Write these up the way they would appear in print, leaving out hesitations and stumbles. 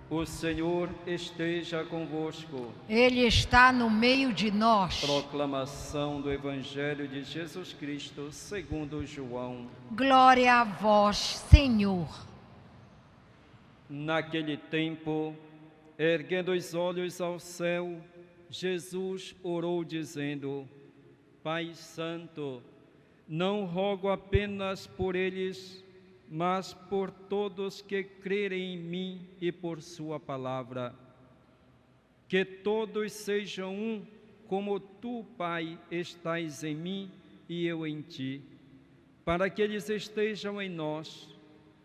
O Senhor esteja convosco. Ele está no meio de nós. Proclamação do Evangelho de Jesus Cristo segundo João. Glória a vós, Senhor. Naquele tempo, erguendo os olhos ao céu, Jesus orou dizendo: Pai Santo, não rogo apenas por eles, mas por todos que crerem em mim e por sua palavra. Que todos sejam um, como tu, Pai, estás em mim e eu em ti, para que eles estejam em nós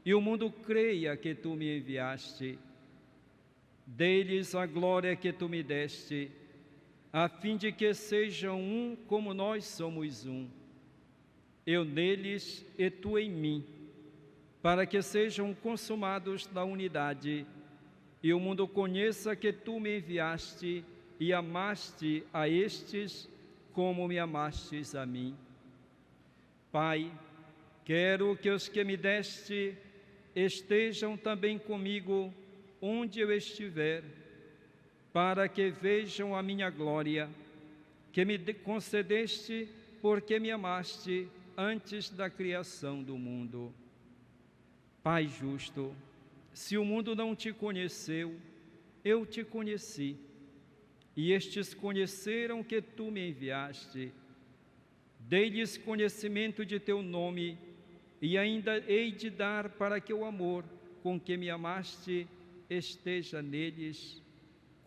e o mundo creia que tu me enviaste. Dê-lhes a glória que tu me deste, a fim de que sejam um como nós somos um. Eu neles e tu em mim, para que sejam consumados da unidade, e o mundo conheça que tu me enviaste e amaste a estes como me amastes a mim. Pai, quero que os que me deste estejam também comigo onde eu estiver, para que vejam a minha glória, que me concedeste porque me amaste antes da criação do mundo. Pai justo, se o mundo não te conheceu, eu te conheci, e estes conheceram que tu me enviaste. Dei-lhes conhecimento de teu nome, e ainda hei de dar para que o amor com que me amaste esteja neles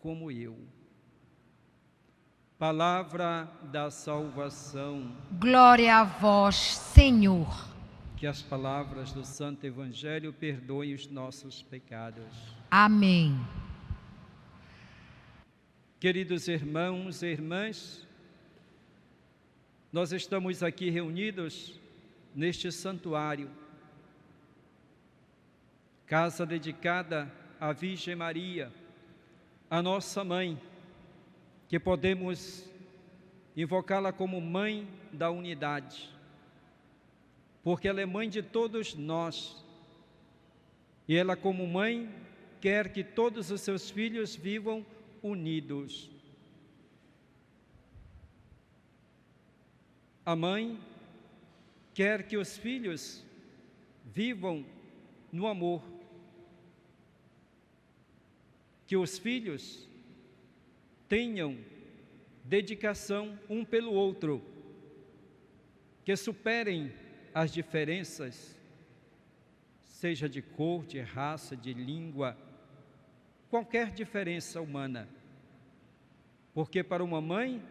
como eu. Palavra da salvação. Glória a vós, Senhor. Que as palavras do Santo Evangelho perdoem os nossos pecados. Amém. Queridos irmãos e irmãs, nós estamos aqui reunidos neste santuário, casa dedicada à Virgem Maria, a nossa mãe, que podemos invocá-la como mãe da unidade, porque ela é mãe de todos nós, e ela, como mãe, quer que todos os seus filhos vivam unidos. A mãe quer que os filhos vivam no amor, que os filhos tenham dedicação um pelo outro, que superem as diferenças, seja de cor, de raça, de língua, qualquer diferença humana. Porque para uma mãe,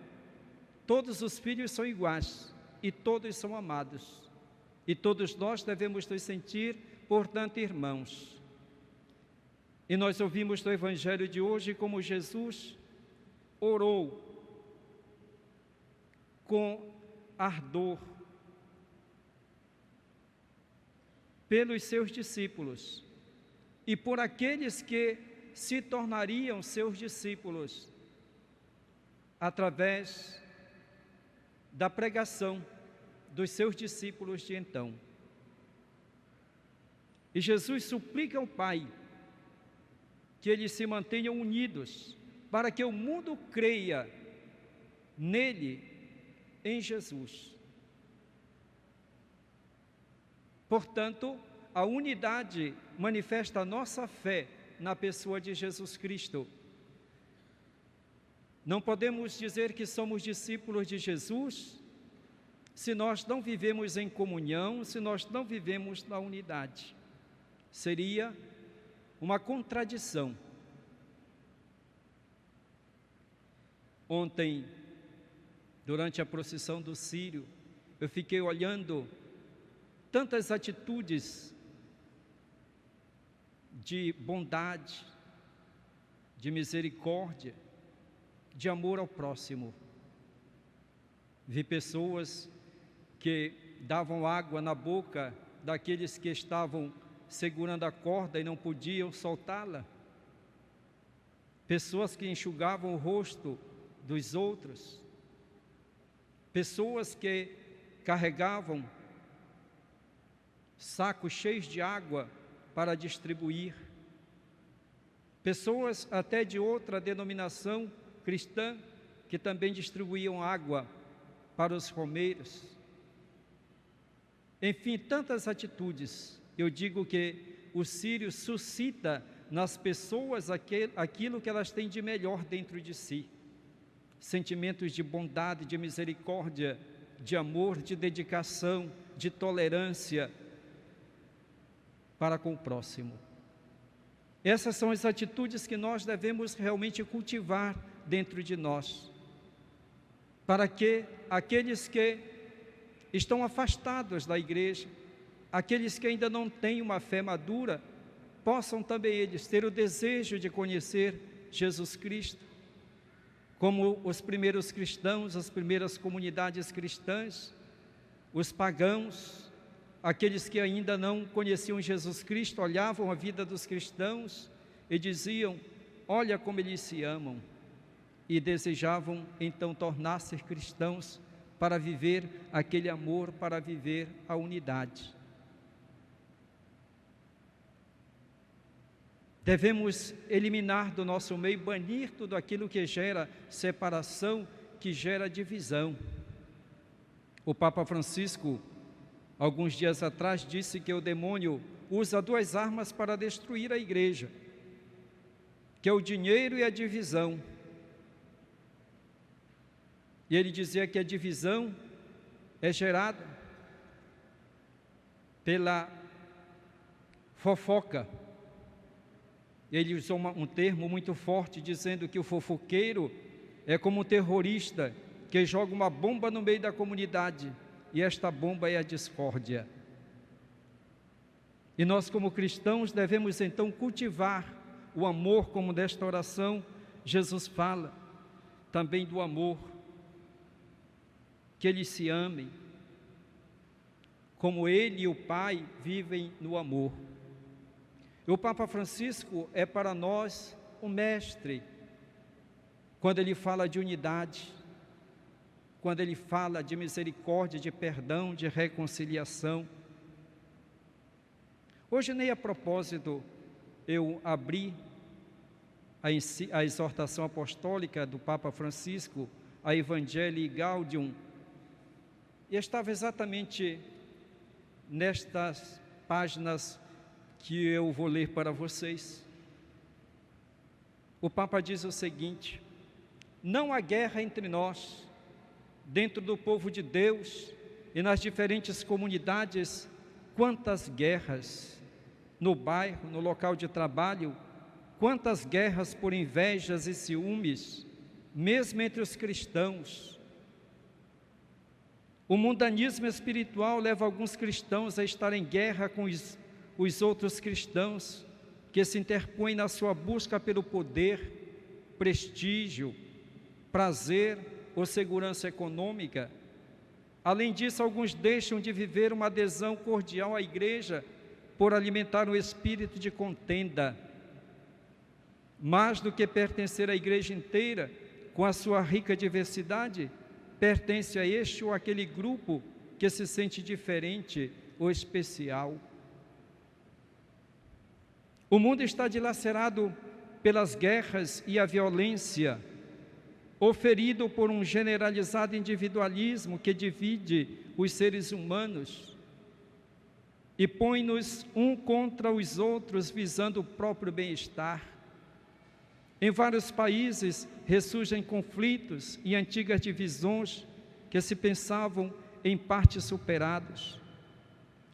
todos os filhos são iguais e todos são amados. E todos nós devemos nos sentir, portanto, irmãos. E nós ouvimos no Evangelho de hoje como Jesus orou com ardor pelos seus discípulos e por aqueles que se tornariam seus discípulos através da pregação dos seus discípulos de então. E Jesus suplica ao Pai que eles se mantenham unidos para que o mundo creia nele, em Jesus. Portanto, a unidade manifesta a nossa fé na pessoa de Jesus Cristo. Não podemos dizer que somos discípulos de Jesus se nós não vivemos em comunhão, se nós não vivemos na unidade. Seria uma contradição. Ontem, durante a procissão do Círio, eu fiquei olhando tantas atitudes de bondade, de misericórdia, de amor ao próximo. Vi pessoas que davam água na boca daqueles que estavam segurando a corda e não podiam soltá-la. Pessoas que enxugavam o rosto dos outros. Pessoas que carregavam sacos cheios de água para distribuir. pessoas até de outra denominação cristã que também distribuíam água para os romeiros. Enfim, tantas atitudes. Eu digo que o Sírio suscita nas pessoas aquilo que elas têm de melhor dentro de si. Sentimentos de bondade, de misericórdia, de amor, de dedicação, de tolerância para com o próximo. Essas são as atitudes que nós devemos realmente cultivar dentro de nós, para que aqueles que estão afastados da igreja, aqueles que ainda não têm uma fé madura, possam também eles ter o desejo de conhecer Jesus Cristo, como os primeiros cristãos, as primeiras comunidades cristãs, os pagãos, aqueles que ainda não conheciam Jesus Cristo, olhavam a vida dos cristãos e diziam: olha como eles se amam, e desejavam então tornar-se cristãos para viver aquele amor, para viver a unidade. Devemos eliminar do nosso meio, banir tudo aquilo que gera separação, que gera divisão. O Papa Francisco, alguns dias atrás, disse que o demônio usa duas armas para destruir a igreja, que é o dinheiro e a divisão. E ele dizia que a divisão é gerada pela fofoca. Ele usou um termo muito forte, dizendo que o fofoqueiro é como um terrorista que joga uma bomba no meio da comunidade, e esta bomba é a discórdia. E nós, como cristãos, devemos então cultivar o amor, como desta oração Jesus fala, também do amor, que eles se amem, como Ele e o Pai vivem no amor. E o Papa Francisco é para nós o mestre, quando ele fala de unidade, quando ele fala de misericórdia, de perdão, de reconciliação. Hoje, nem a propósito, eu abri a exortação apostólica do Papa Francisco, a Evangelii Gaudium, e estava exatamente nestas páginas que eu vou ler para vocês. O Papa diz o seguinte: não há guerra entre nós, dentro do povo de Deus e nas diferentes comunidades. Quantas guerras no bairro, no local de trabalho, quantas guerras por invejas e ciúmes, mesmo entre os cristãos. O mundanismo espiritual leva alguns cristãos a estar em guerra com os outros cristãos, que se interpõem na sua busca pelo poder, prestígio, prazer ou segurança econômica. Além disso, alguns deixam de viver uma adesão cordial à igreja por alimentar um espírito de contenda. Mais do que pertencer à igreja inteira, com a sua rica diversidade, pertence a este ou aquele grupo que se sente diferente ou especial. O mundo está dilacerado pelas guerras e a violência, ou ferido por um generalizado individualismo que divide os seres humanos e põe-nos um contra os outros visando o próprio bem-estar. Em vários países ressurgem conflitos e antigas divisões que se pensavam em parte superados.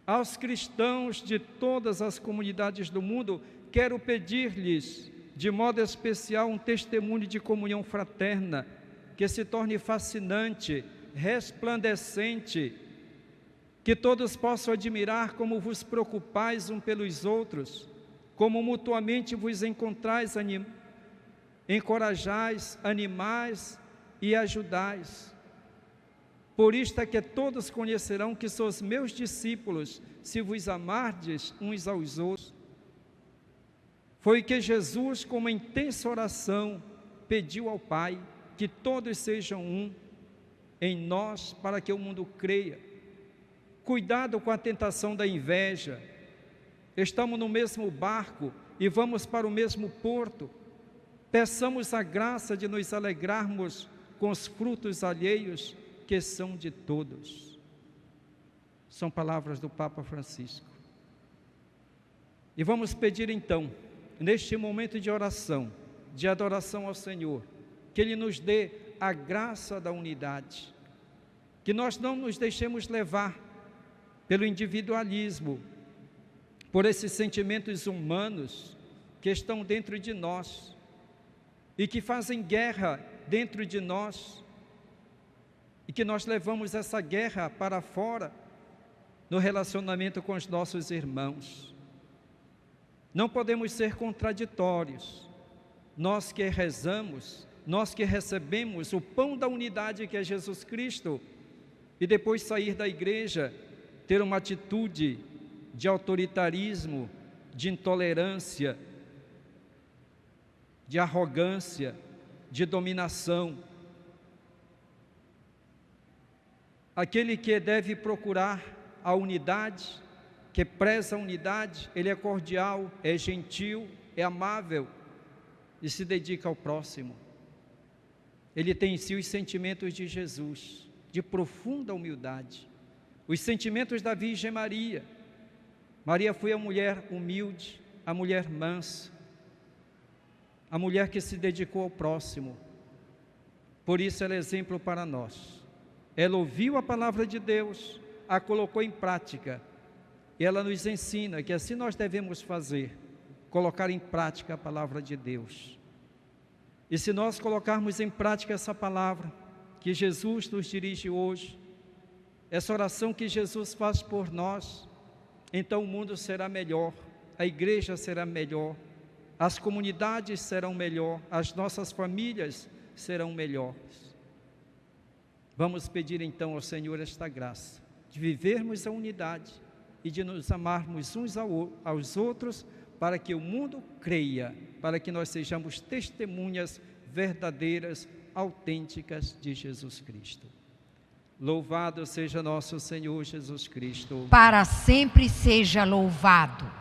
Aos cristãos de todas as comunidades do mundo, quero pedir-lhes, de modo especial, um testemunho de comunhão fraterna, que se torne fascinante, resplandecente, que todos possam admirar como vos preocupais um pelos outros, como mutuamente vos encontrais, encorajais, animais e ajudais. Por isto é que todos conhecerão que sois meus discípulos, se vos amardes uns aos outros. Foi que Jesus, com uma intensa oração, pediu ao Pai que todos sejam um em nós, para que o mundo creia. Cuidado com a tentação da inveja. Estamos no mesmo barco e vamos para o mesmo porto. Peçamos a graça de nos alegrarmos com os frutos alheios que são de todos. São palavras do Papa Francisco. E vamos pedir então, neste momento de oração, de adoração ao Senhor, que Ele nos dê a graça da unidade, que nós não nos deixemos levar pelo individualismo, por esses sentimentos humanos que estão dentro de nós e que fazem guerra dentro de nós, e que nós levamos essa guerra para fora no relacionamento com os nossos irmãos. Não podemos ser contraditórios. Nós que rezamos, nós que recebemos o pão da unidade que é Jesus Cristo, e depois sair da igreja, ter uma atitude de autoritarismo, de intolerância, de arrogância, de dominação. Aquele que deve procurar a unidade, que preza a unidade, ele é cordial, é gentil, é amável e se dedica ao próximo. Ele tem em si os sentimentos de Jesus, de profunda humildade, os sentimentos da Virgem Maria. Maria foi a mulher humilde, a mulher mansa, a mulher que se dedicou ao próximo. Por isso ela é exemplo para nós. Ela ouviu a palavra de Deus, a colocou em prática, e ela nos ensina que assim nós devemos fazer, colocar em prática a palavra de Deus. E se nós colocarmos em prática essa palavra que Jesus nos dirige hoje, essa oração que Jesus faz por nós, então o mundo será melhor, a igreja será melhor, as comunidades serão melhor, as nossas famílias serão melhores. Vamos pedir então ao Senhor esta graça, de vivermos a unidade e de nos amarmos uns aos outros, para que o mundo creia, para que nós sejamos testemunhas verdadeiras, autênticas de Jesus Cristo. Louvado seja nosso Senhor Jesus Cristo. Para sempre seja louvado.